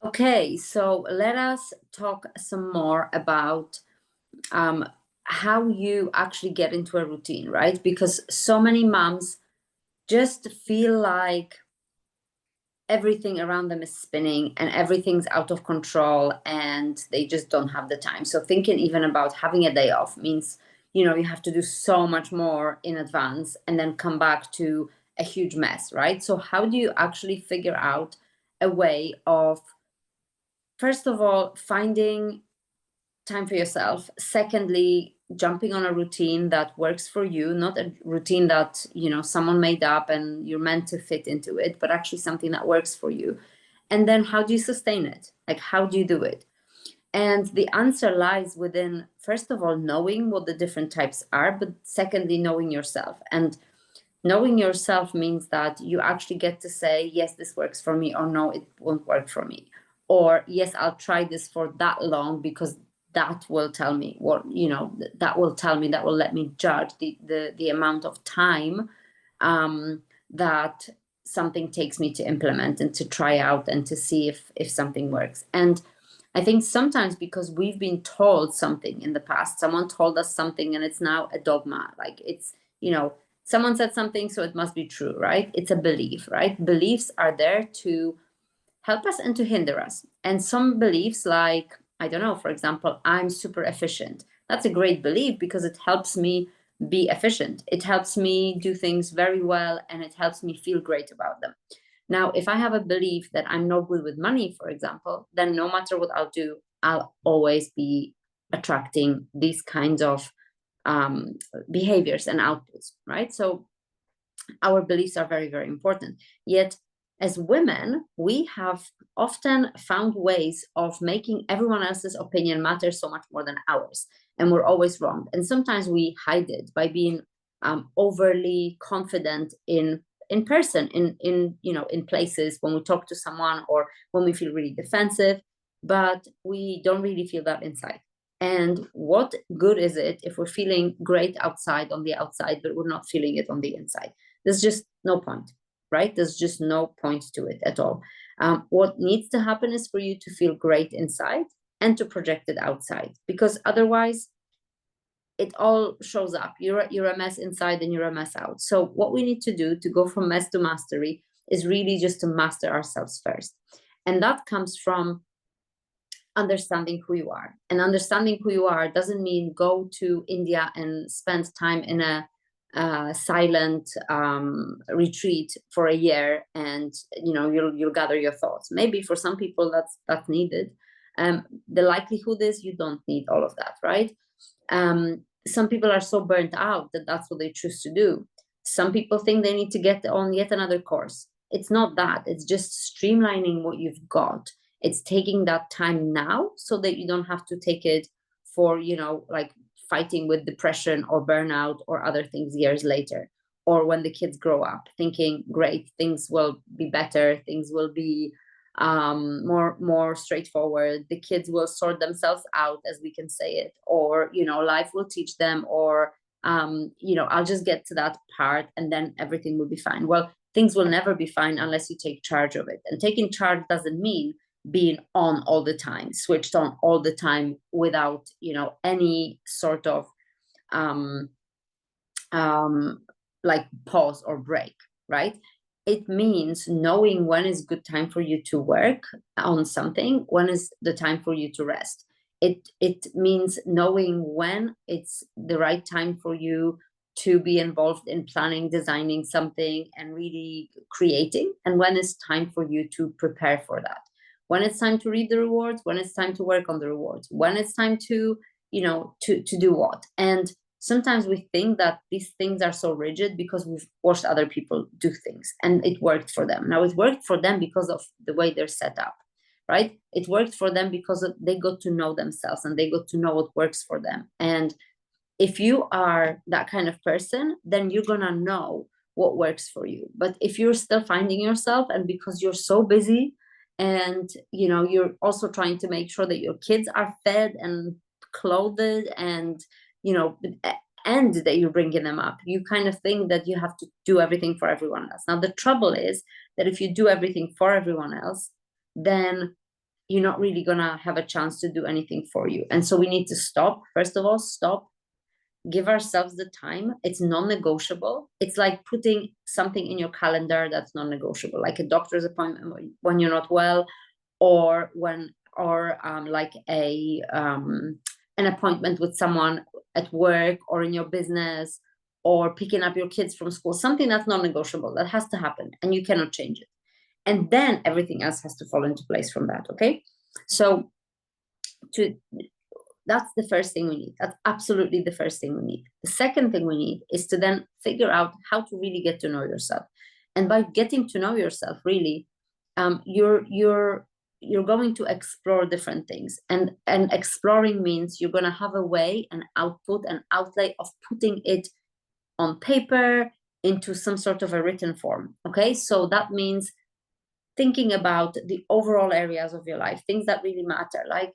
Okay, so let us talk some more about um, how you actually get into a routine, right? Because so many moms just feel like everything around them is spinning and everything's out of control and they just don't have the time. So thinking even about having a day off means, you have to do so much more in advance and then come back to a huge mess, right? So how do you actually figure out a way of, first of all, finding time for yourself? Secondly, jumping on a routine that works for you, not a routine that, someone made up and you're meant to fit into it, but actually something that works for you. And then how do you sustain it? Like, how do you do it? And the answer lies within, first of all, knowing what the different types are, but secondly, knowing yourself. And knowing yourself means that you actually get to say, yes, this works for me, or no, it won't work for me. Or yes, I'll try this for that long because that will tell me what, that will let me judge the amount of time that something takes me to implement and to try out and to see if something works. And I think sometimes because we've been told something in the past, someone told us something and it's now a dogma. Like it's, someone said something, so it must be true, right? It's a belief, right? Beliefs are there to help us and to hinder us. And some beliefs, like, I don't know, for example, I'm super efficient. That's a great belief because it helps me be efficient. It helps me do things very well and it helps me feel great about them. Now, if I have a belief that I'm not good with money, for example, then no matter what I'll do, I'll always be attracting these kinds of um, behaviors and outputs, right? So our beliefs are very, very important. Yet, as women, we have often found ways of making everyone else's opinion matter so much more than ours. And we're always wrong. And sometimes we hide it by being overly confident in person, in places when we talk to someone or when we feel really defensive, but we don't really feel that inside. And what good is it if we're feeling great outside on the outside, but we're not feeling it on the inside? There's just no point, right? There's just no point to it at all. What needs to happen is for you to feel great inside and to project it outside, because otherwise it all shows up. You're a mess inside and you're a mess out. So what we need to do to go from mess to mastery is really just to master ourselves first. And that comes from understanding who you are. And understanding who you are doesn't mean go to India and spend time in a silent retreat for a year, and you'll gather your thoughts. Maybe for some people that's needed. The likelihood is you don't need all of that, right? Some people are so burnt out that that's what they choose to do. Some people think they need to get on yet another course. It's not that. It's just streamlining what you've got. It's taking that time now so that you don't have to take it for, like fighting with depression or burnout or other things years later, or when the kids grow up thinking, great, things will be better, things will be more straightforward, the kids will sort themselves out, as we can say it, or life will teach them, or I'll just get to that part and then everything will be fine. Well, things will never be fine unless you take charge of it. And taking charge doesn't mean being on all the time, switched on all the time without any sort of um like pause or break, right? It means knowing when is good time for you to work on something, when is the time for you to rest. It means knowing when it's the right time for you to be involved in planning, designing something and really creating, and when it's time for you to prepare for that, when it's time to reap the rewards, when it's time to work on the rewards, when it's time to to do what. And sometimes we think that these things are so rigid because we've watched other people do things and it worked for them. Now, it worked for them because of the way they're set up, right? It worked for them because they got to know themselves and they got to know what works for them. And if you are that kind of person, then you're going to know what works for you. But if you're still finding yourself, and because you're so busy and you're also trying to make sure that your kids are fed and clothed and you know and that you're bringing them up, you kind of think that you have to do everything for everyone else. Now the trouble is that if you do everything for everyone else, then you're not really gonna have a chance to do anything for you. And so we need to stop. First of all, stop, give ourselves the time. It's non-negotiable. It's like putting something in your calendar that's non-negotiable, like a doctor's appointment when you're not well, or like an appointment with someone at work or in your business, or picking up your kids from school, something that's non-negotiable, that has to happen and you cannot change it. And then everything else has to fall into place from that. Okay, so that's the first thing we need. That's absolutely the first thing we need. The second thing we need is to then figure out how to really get to know yourself. And by getting to know yourself, really, you're going to explore different things. And exploring means you're going to have a way, an output, an outlay of putting it on paper into some sort of a written form. Okay, so that means thinking about the overall areas of your life, things that really matter, like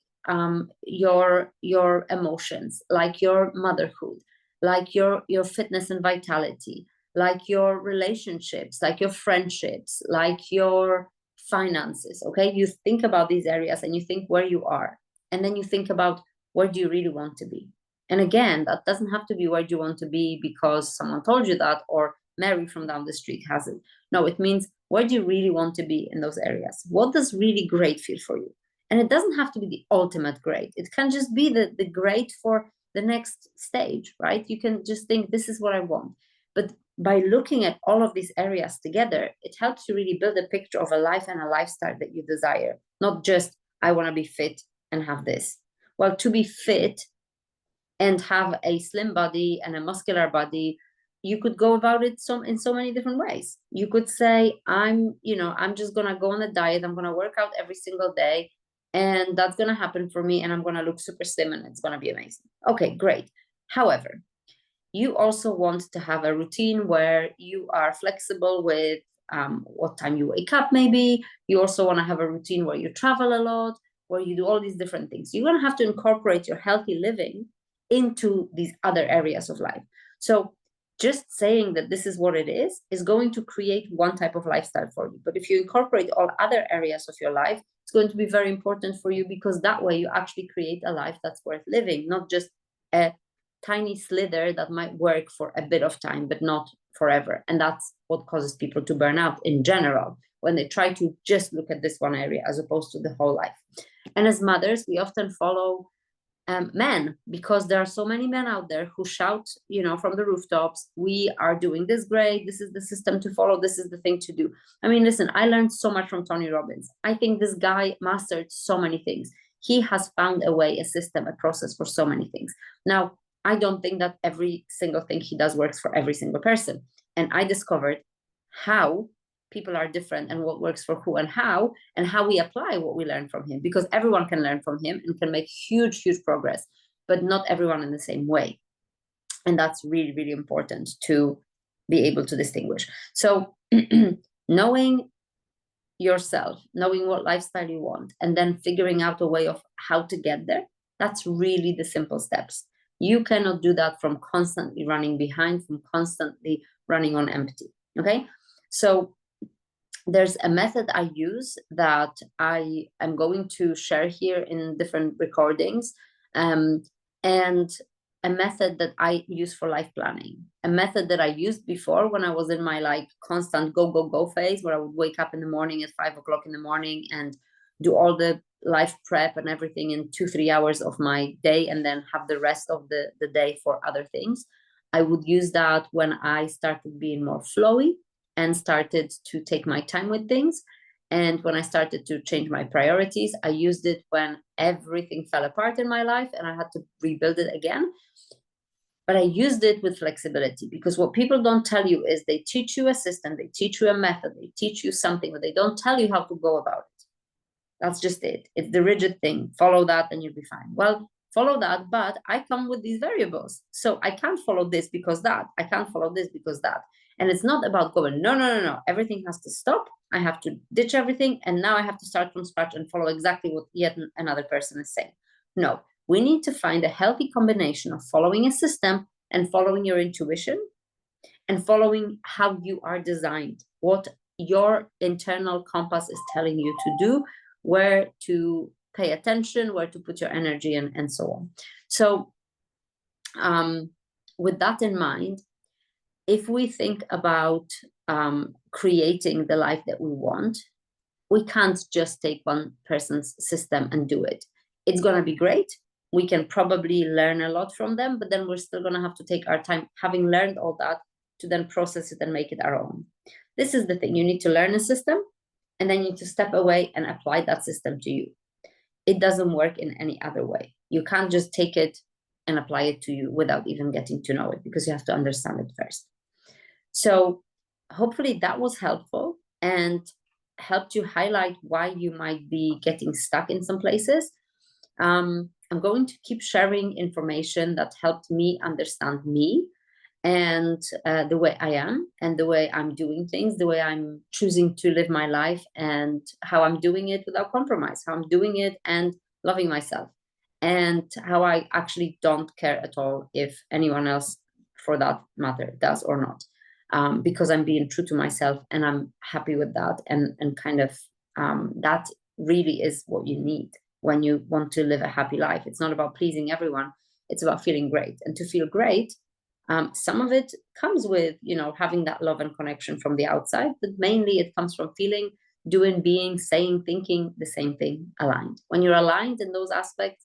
your emotions, like your motherhood, like your fitness and vitality, like your relationships, like your friendships, like your finances. Okay, you think about these areas and you think where you are, and then you think about where do you really want to be. And again, that doesn't have to be where do you want to be because someone told you that, or Mary from down the street has it. No, it means where do you really want to be in those areas? What does really great feel for you? And it doesn't have to be the ultimate great. It can just be the great for the next stage, right? You can just think, this is what I want. But by looking at all of these areas together, it helps you really build a picture of a life and a lifestyle that you desire, not just, I want to be fit and have this. Well, to be fit and have a slim body and a muscular body, you could go about it in so many different ways. You could say, I'm just going to go on a diet. I'm going to work out every single day. And that's going to happen for me. And I'm going to look super slim and it's going to be amazing. Okay, great. However, you also want to have a routine where you are flexible with what time you wake up, maybe. You also want to have a routine where you travel a lot, where you do all these different things. You're going to have to incorporate your healthy living into these other areas of life. So just saying that this is what it is going to create one type of lifestyle for you. But if you incorporate all other areas of your life, it's going to be very important for you, because that way you actually create a life that's worth living, not just a tiny slither that might work for a bit of time, but not forever. And that's what causes people to burn out in general, when they try to just look at this one area as opposed to the whole life. And as mothers, we often follow men, because there are so many men out there who shout, from the rooftops, we are doing this great, this is the system to follow, this is the thing to do. I mean, listen, I learned so much from Tony Robbins. I think this guy mastered so many things. He has found a way, a system, a process for so many things. Now, I don't think that every single thing he does works for every single person. And I discovered how people are different and what works for who and how we apply what we learn from him, because everyone can learn from him and can make huge progress, but not everyone in the same way. And that's really, really important to be able to distinguish. So knowing yourself, knowing what lifestyle you want, and then figuring out a way of how to get there, that's really the simple steps. You cannot do that from constantly running behind, from constantly running on empty. Okay, so there's a method I use that I am going to share here in different recordings, and a method that I use for life planning, a method that I used before when I was in my constant go phase, where I would wake up in the morning at 5 o'clock in the morning and do all the life prep and everything in 2-3 hours of my day, and then have the rest of the day for other things. I would use that when I started being more flowy and started to take my time with things. And when I started to change my priorities, I used it when everything fell apart in my life and I had to rebuild it again. But I used it with flexibility, because what people don't tell you is they teach you a system, they teach you a method, they teach you something, but they don't tell you how to go about it. That's just it. It's the rigid thing. Follow that and you'll be fine. Well, follow that, but I come with these variables. So I can't follow this because that. I can't follow this because that. And it's not about going, no. Everything has to stop. I have to ditch everything. And now I have to start from scratch and follow exactly what yet another person is saying. No, we need to find a healthy combination of following a system and following your intuition and following how you are designed, what your internal compass is telling you to do, where to pay attention, where to put your energy, and so on. So with that in mind, if we think about creating the life that we want, we can't just take one person's system and do it. It's going to be great. We can probably learn a lot from them, but then we're still going to have to take our time, having learned all that, to then process it and make it our own. This is the thing. You need to learn a system, and then you need to step away and apply that system to you. It doesn't work in any other way. You can't just take it and apply it to you without even getting to know it, because you have to understand it first. So hopefully that was helpful and helped you highlight why you might be getting stuck in some places. I'm going to keep sharing information that helped me understand me and the way I am and the way I'm doing things, the way I'm choosing to live my life, and how I'm doing it without compromise, how I'm doing it and loving myself, and how I actually don't care at all if anyone else, for that matter, does or not. Because I'm being true to myself and I'm happy with that. And kind of that really is what you need when you want to live a happy life. It's not about pleasing everyone. It's about feeling great. And to feel great, some of it comes with, having that love and connection from the outside, but mainly it comes from feeling, doing, being, saying, thinking the same thing, aligned. When you're aligned in those aspects,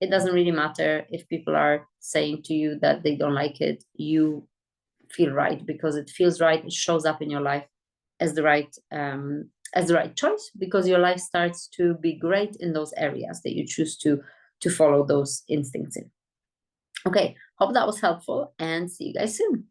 it doesn't really matter if people are saying to you that they don't like it. You feel right because it feels right. It shows up in your life as the right choice, because your life starts to be great in those areas that you choose to follow those instincts in. Okay, hope that was helpful, and see you guys soon.